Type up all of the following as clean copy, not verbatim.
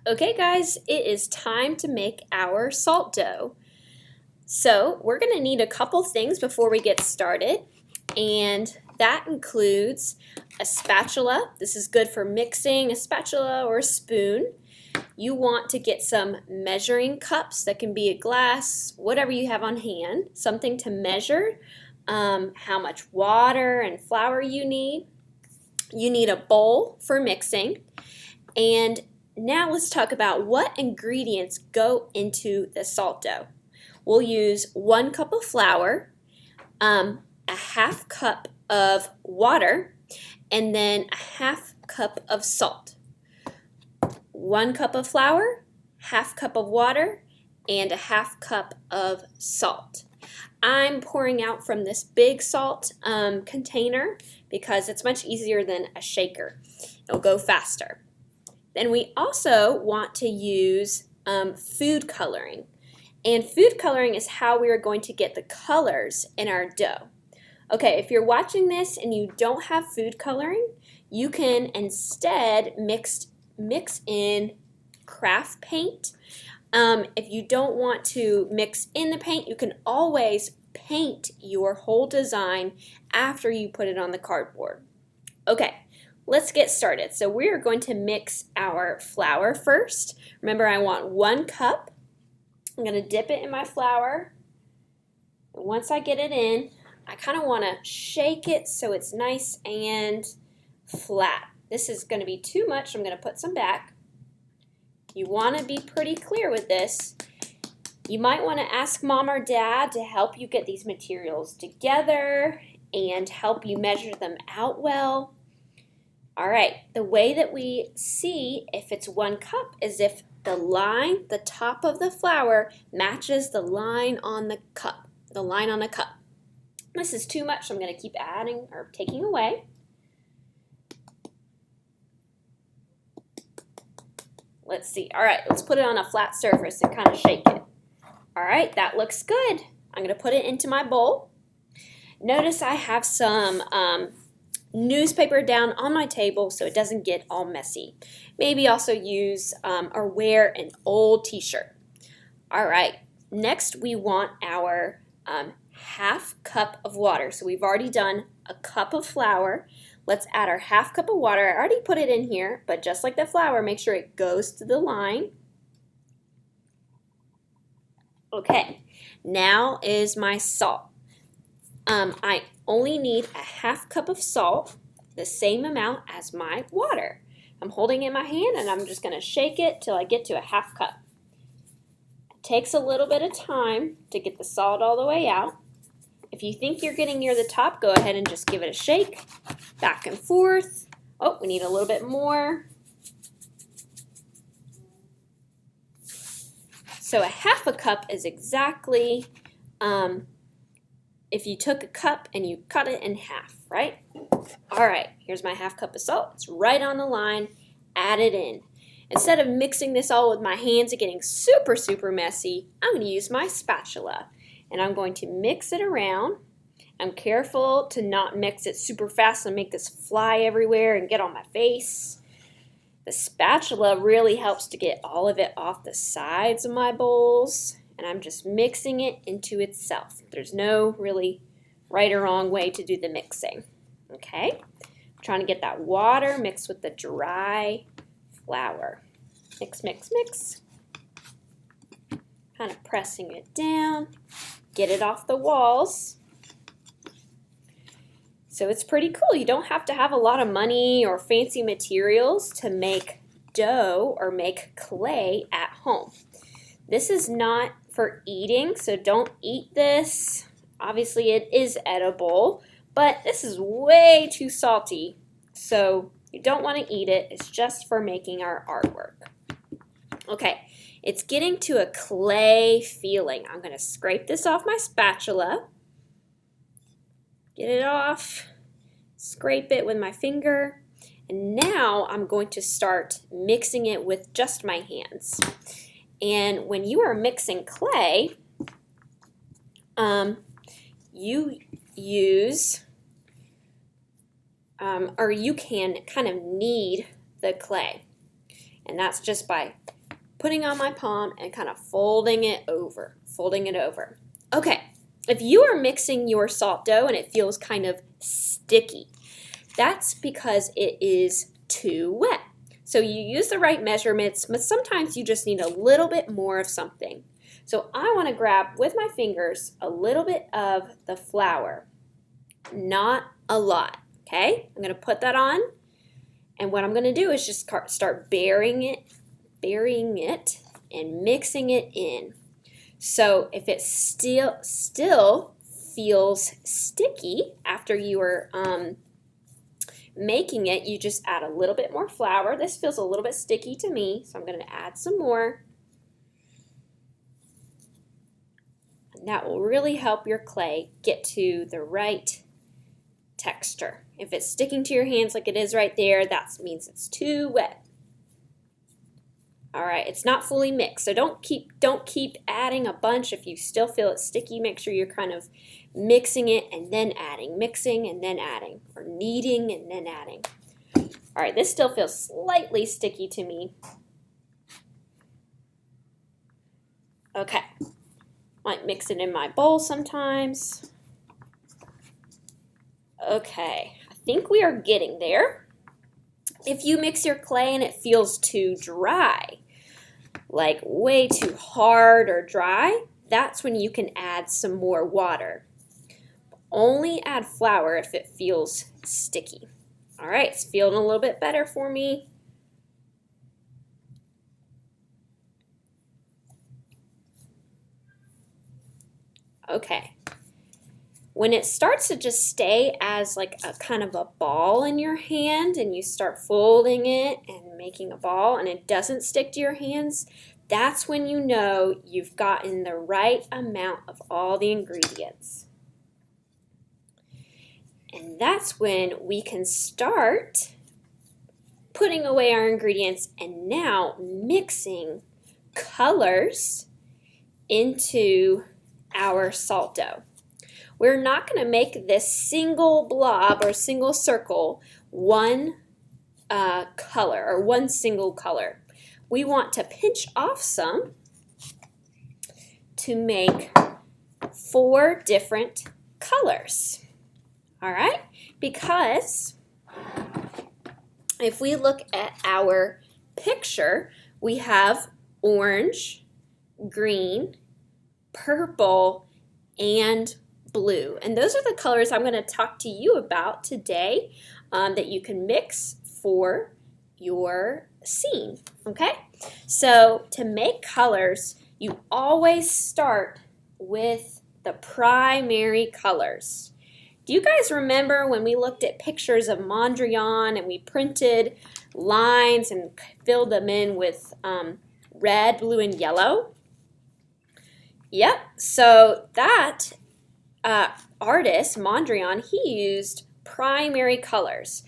Okay guys, it is time to make our salt dough. So we're going to need a couple things before we get started, and that includes a spatula. This is good for mixing, a spatula or a spoon. You want to get some measuring cups. That can be a glass, whatever you have on hand, something to measure how much water and flour you need. You need a bowl for mixing, and now let's talk about what ingredients go into the salt dough. We'll use 1 cup of flour, a half cup of water, and then a half cup of salt. 1 cup of flour, half cup of water, and a half cup of salt. I'm pouring out from this big salt container because it's much easier than a shaker. It'll go faster. Then we also want to use food coloring. And food coloring is how we are going to get the colors in our dough. Okay, if you're watching this and you don't have food coloring, you can instead mix in craft paint. If you don't want to mix in the paint, you can always paint your whole design after you put it on the cardboard. Okay. Let's get started. So we're going to mix our flour first. Remember, I want 1 cup. I'm going to dip it in my flour. And once I get it in, I kind of want to shake it so it's nice and flat. This is going to be too much, so I'm going to put some back. You want to be pretty clear with this. You might want to ask mom or dad to help you get these materials together and help you measure them out well. All right, the way that we see if it's 1 cup is if the line, the top of the flour, matches the line on the cup, This is too much, so I'm going to keep adding or taking away. Let's see. All right, let's put it on a flat surface and kind of shake it. All right, that looks good. I'm going to put it into my bowl. Notice I have some newspaper down on my table so it doesn't get all messy. Maybe also use or wear an old t-shirt. All right, next we want our half cup of water. So we've already done a cup of flour. Let's add our half cup of water. I already put it in here, but just like the flour, make sure it goes to the line. Okay, now is my salt. I only need a half cup of salt, the same amount as my water. I'm holding it in my hand and I'm just going to shake it till I get to a half cup. It takes a little bit of time to get the salt all the way out. If you think you're getting near the top, go ahead and just give it a shake, back and forth. Oh, we need a little bit more. So a half a cup is exactly if you took a cup and you cut it in half, right? All right, here's my half cup of salt. It's right on the line. Add it in. Instead of mixing this all with my hands and getting super, super messy, I'm going to use my spatula. And I'm going to mix it around. I'm careful to not mix it super fast and make this fly everywhere and get on my face. The spatula really helps to get all of it off the sides of my bowls. And I'm just mixing it into itself. There's no really right or wrong way to do the mixing. Okay? I'm trying to get that water mixed with the dry flour. Mix, mix, mix. Kind of pressing it down. Get it off the walls. So it's pretty cool. You don't have to have a lot of money or fancy materials to make dough or make clay at home. This is not for eating, so don't eat this. Obviously it is edible, but this is way too salty, so you don't want to eat it. It's just for making our artwork. Okay, it's getting to a clay feeling. I'm going to scrape this off my spatula. Get it off. Scrape it with my finger. And now I'm going to start mixing it with just my hands. And when you are mixing clay, you use, or you can kind of knead the clay. And that's just by putting on my palm and kind of folding it over, Okay, if you are mixing your salt dough and it feels kind of sticky, that's because it is too wet. So you use the right measurements, but sometimes you just need a little bit more of something. So I want to grab with my fingers a little bit of the flour, not a lot, okay? I'm going to put that on, and what I'm going to do is just start burying it and mixing it in. So if it still feels sticky after you are making it, you just add a little bit more flour. This feels a little bit sticky to me, so I'm going to add some more. And that will really help your clay get to the right texture. If it's sticking to your hands like it is right there, that means it's too wet. All right, it's not fully mixed, so don't keep adding a bunch. If you still feel it sticky, make sure you're kind of mixing it and then adding, mixing and then adding, or kneading and then adding. All right, this still feels slightly sticky to me. Okay, might mix it in my bowl sometimes. Okay, I think we are getting there. If you mix your clay and it feels too dry, like way too hard or dry, that's when you can add some more water. Only add flour if it feels sticky. All right, it's feeling a little bit better for me. Okay. When it starts to just stay as like a kind of a ball in your hand and you start folding it and making a ball and it doesn't stick to your hands, that's when you know you've gotten the right amount of all the ingredients. And that's when we can start putting away our ingredients and now mixing colors into our salt dough. We're not going to make this single blob or single circle one color or one single color. We want to pinch off some to make 4 different colors. All right? Because if we look at our picture, we have orange, green, purple, and blue. And those are the colors I'm going to talk to you about today that you can mix for your scene. Okay? So to make colors, you always start with the primary colors. Do you guys remember when we looked at pictures of Mondrian and we printed lines and filled them in with red, blue, and yellow? Yep, so that artist, Mondrian, he used primary colors.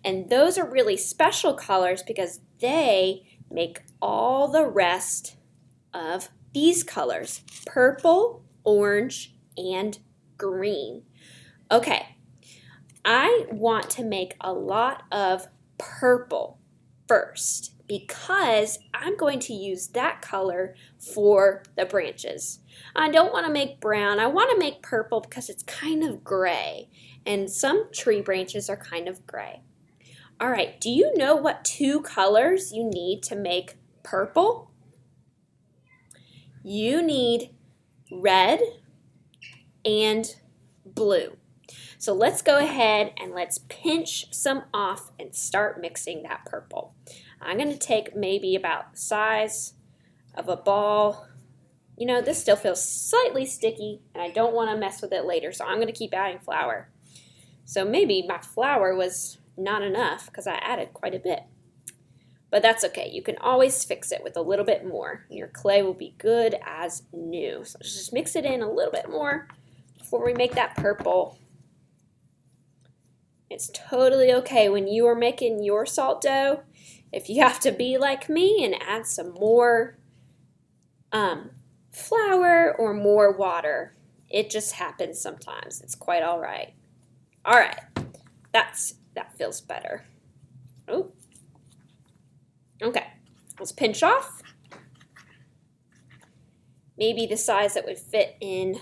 And those are really special colors because they make all the rest of these colors: purple, orange, and green. Okay, I want to make a lot of purple first because I'm going to use that color for the branches. I don't want to make brown. I want to make purple because it's kind of gray, and some tree branches are kind of gray. All right, do you know what 2 colors you need to make purple? You need red and blue. So let's go ahead and let's pinch some off and start mixing that purple. I'm going to take maybe about the size of a ball. You know, this still feels slightly sticky and I don't want to mess with it later, so I'm going to keep adding flour. So maybe my flour was not enough because I added quite a bit. But that's okay. You can always fix it with a little bit more. Your clay will be good as new. So just mix it in a little bit more before we make that purple. It's totally okay when you are making your salt dough if you have to be like me and add some more flour or more water. It just happens sometimes. It's quite all right. All right, that feels better. Oh, okay. Let's pinch off. maybe the size that would fit in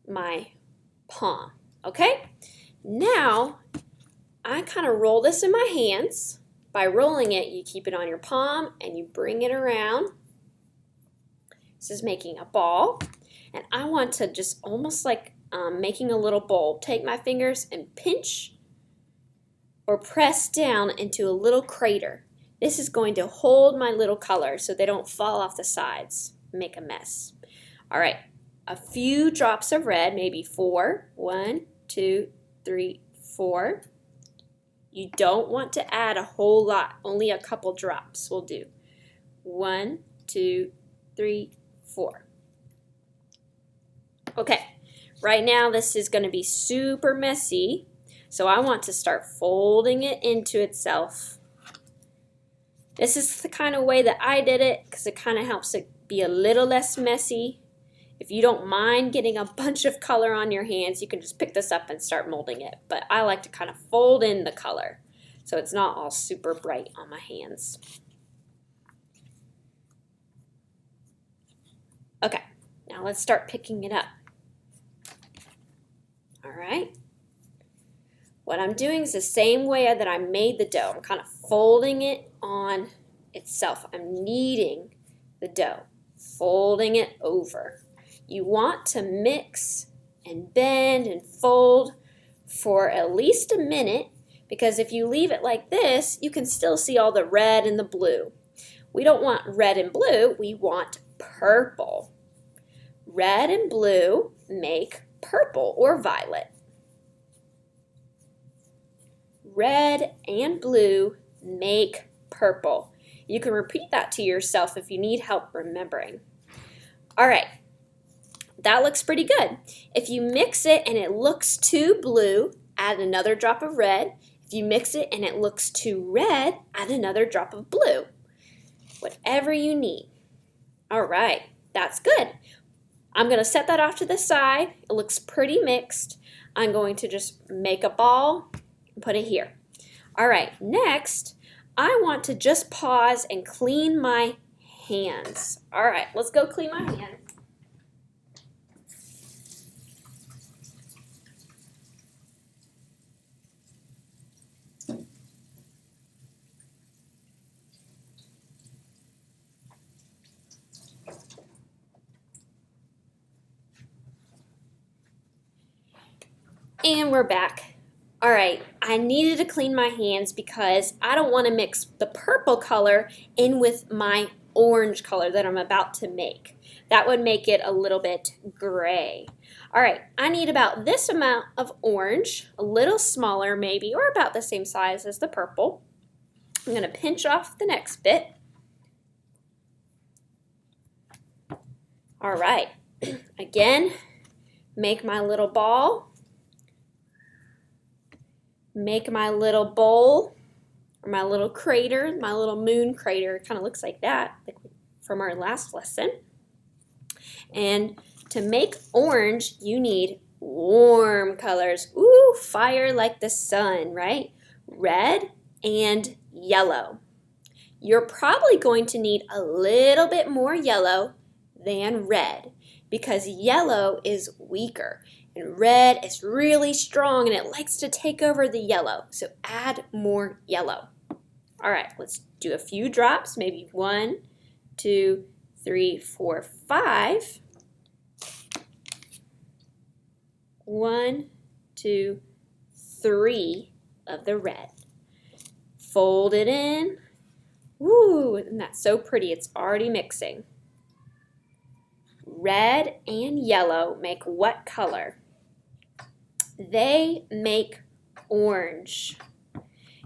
my palm. Okay? Now, I kind of roll this in my hands. By rolling it, you keep it on your palm and you bring it around. This is making a ball. And I want to just almost like making a little bowl. Take my fingers and pinch or press down into a little crater. This is going to hold my little colors so they don't fall off the sides, make a mess. All right, a few drops of red, maybe 4. 1, 2, 3, 4. You don't want to add a whole lot, only a couple drops will do. 1, 2, 3, 4. Okay, right now this is going to be super messy, so I want to start folding it into itself. This is the kind of way that I did it because it kind of helps it be a little less messy. If you don't mind getting a bunch of color on your hands, you can just pick this up and start molding it. But I like to kind of fold in the color so it's not all super bright on my hands. Okay, now let's start picking it up. All right. What I'm doing is the same way that I made the dough. I'm kind of folding it on itself. I'm kneading the dough, folding it over. You want to mix and bend and fold for at least a minute, because if you leave it like this, you can still see all the red and the blue. We don't want red and blue, we want purple. Red and blue make purple or violet. Red and blue make purple. You can repeat that to yourself if you need help remembering. All right, that looks pretty good. If you mix it and it looks too blue, add another drop of red. If you mix it and it looks too red, add another drop of blue. Whatever you need. All right, that's good. I'm going to set that off to the side. It looks pretty mixed. I'm going to just make a ball and put it here. All right, next, I want to just pause and clean my hands. All right, let's go clean my hands. And we're back. All right, I needed to clean my hands because I don't want to mix the purple color in with my orange color that I'm about to make. That would make it a little bit gray. All right, I need about this amount of orange, a little smaller maybe, or about the same size as the purple. I'm going to pinch off the next bit. All right, again, make my little ball. Make my little bowl, or my little crater, my little moon crater. It kind of looks like that, like from our last lesson. And to make orange, you need warm colors. Ooh, fire like the sun, right? Red and yellow. You're probably going to need a little bit more yellow than red because yellow is weaker. And red is really strong and it likes to take over the yellow. So add more yellow. All right, let's do a few drops, maybe 1, 2, 3, 4, 5. 1, 2, 3 of the red. Fold it in. Woo, and that's so pretty. It's already mixing. Red and yellow make what color? They make orange.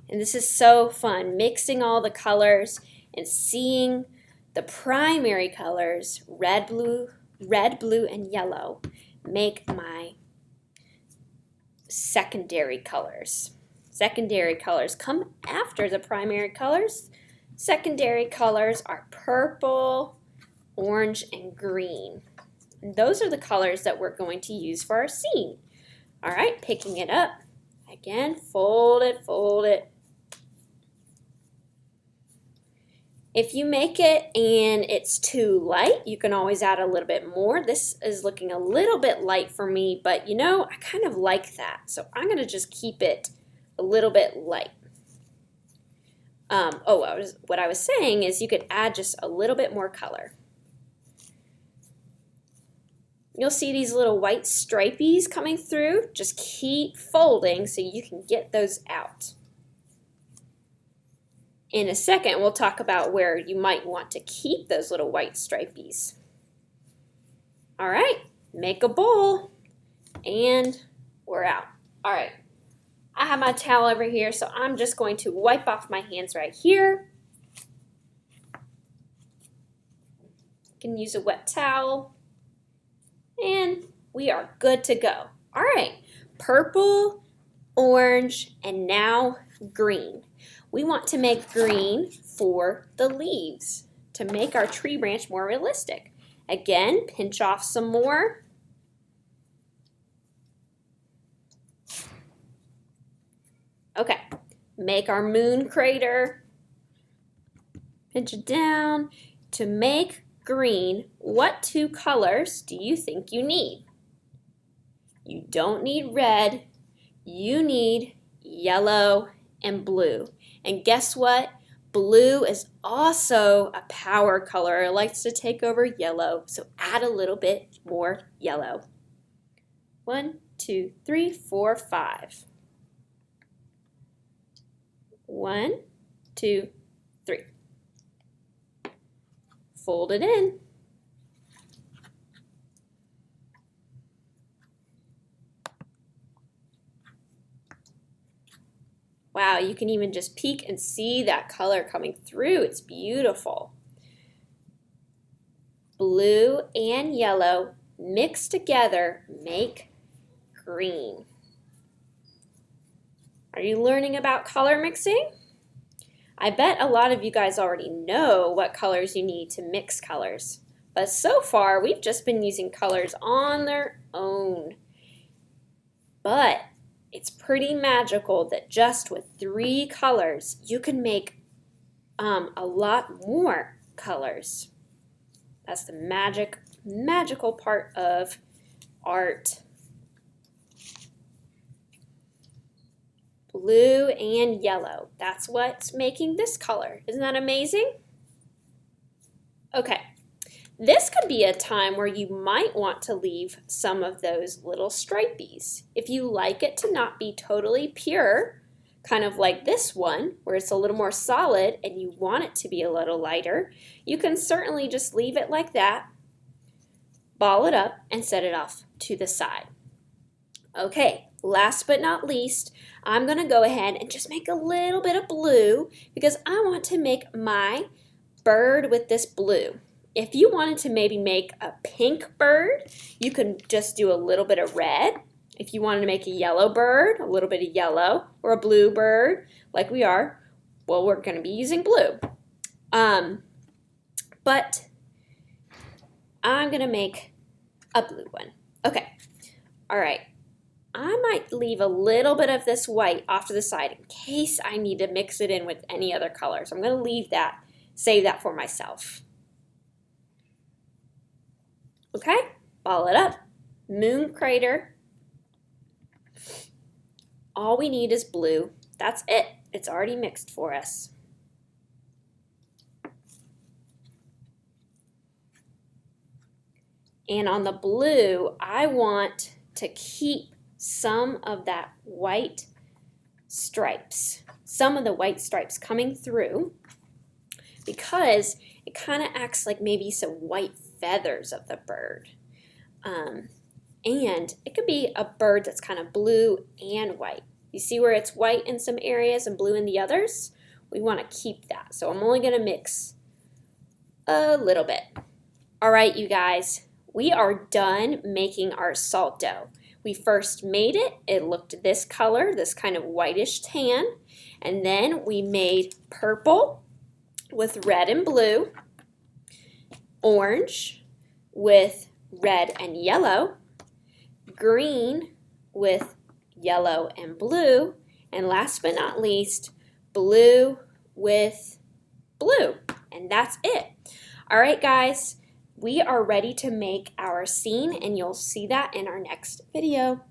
And this is so fun, mixing all the colors and seeing the primary colors, red, blue, and yellow, make my secondary colors. Secondary colors come after the primary colors. Secondary colors are purple, orange, and green. And those are the colors that we're going to use for our scene. All right, picking it up. Again, fold it, fold it. If you make it and it's too light, you can always add a little bit more. This is looking a little bit light for me, but you know, I kind of like that. So I'm gonna just keep it a little bit light. What I was saying is you could add just a little bit more color. You'll see these little white stripies coming through. Just keep folding so you can get those out. In a second, we'll talk about where you might want to keep those little white stripies. All right, make a bowl, and we're out. All right, I have my towel over here, so I'm just going to wipe off my hands right here. You can use a wet towel, and we are good to go. All right, purple, orange, and now green. We want to make green for the leaves to make our tree branch more realistic. Again, pinch off some more. Okay, make our moon crater. Pinch it down. To make green, what two colors do you think you need? You don't need red, you need yellow and blue. And guess what? Blue is also a power color. It likes to take over yellow, so add a little bit more yellow. 1, 2, 3, 4, 5. 1, 2, 3. Fold it in. Wow, you can even just peek and see that color coming through. It's beautiful. Blue and yellow mixed together make green. Are you learning about color mixing? I bet a lot of you guys already know what colors you need to mix colors. But so far, we've just been using colors on their own. But it's pretty magical that just with 3 colors, you can make a lot more colors. That's the magical part of art. Blue and yellow. That's what's making this color. Isn't that amazing? Okay. This could be a time where you might want to leave some of those little stripies. If you like it to not be totally pure, kind of like this one, where it's a little more solid and you want it to be a little lighter, you can certainly just leave it like that, ball it up, and set it off to the side. Okay, last but not least, I'm going to go ahead and just make a little bit of blue because I want to make my bird with this blue. If you wanted to maybe make a pink bird, you can just do a little bit of red. If you wanted to make a yellow bird, a little bit of yellow, or a blue bird, like we are, well, we're going to be using blue. But I'm going to make a blue one. Okay, all right. I might leave a little bit of this white off to the side in case I need to mix it in with any other colors. I'm going to leave that, save that for myself. Okay, ball it up, moon crater. All we need is blue. That's it. It's already mixed for us. And on the blue, I want to keep some of that white stripes, some of the white stripes coming through because it kind of acts like maybe some white feathers of the bird. And it could be a bird that's kind of blue and white. You see where it's white in some areas and blue in the others? We want to keep that. So I'm only going to mix a little bit. All right, you guys, we are done making our salt dough. We first made it. It looked this color, this kind of whitish tan. And then we made purple with red and blue, orange with red and yellow, green with yellow and blue, and last but not least, blue with blue. And and that's it. All right, guys, we are ready to make our scene, and you'll see that in our next video.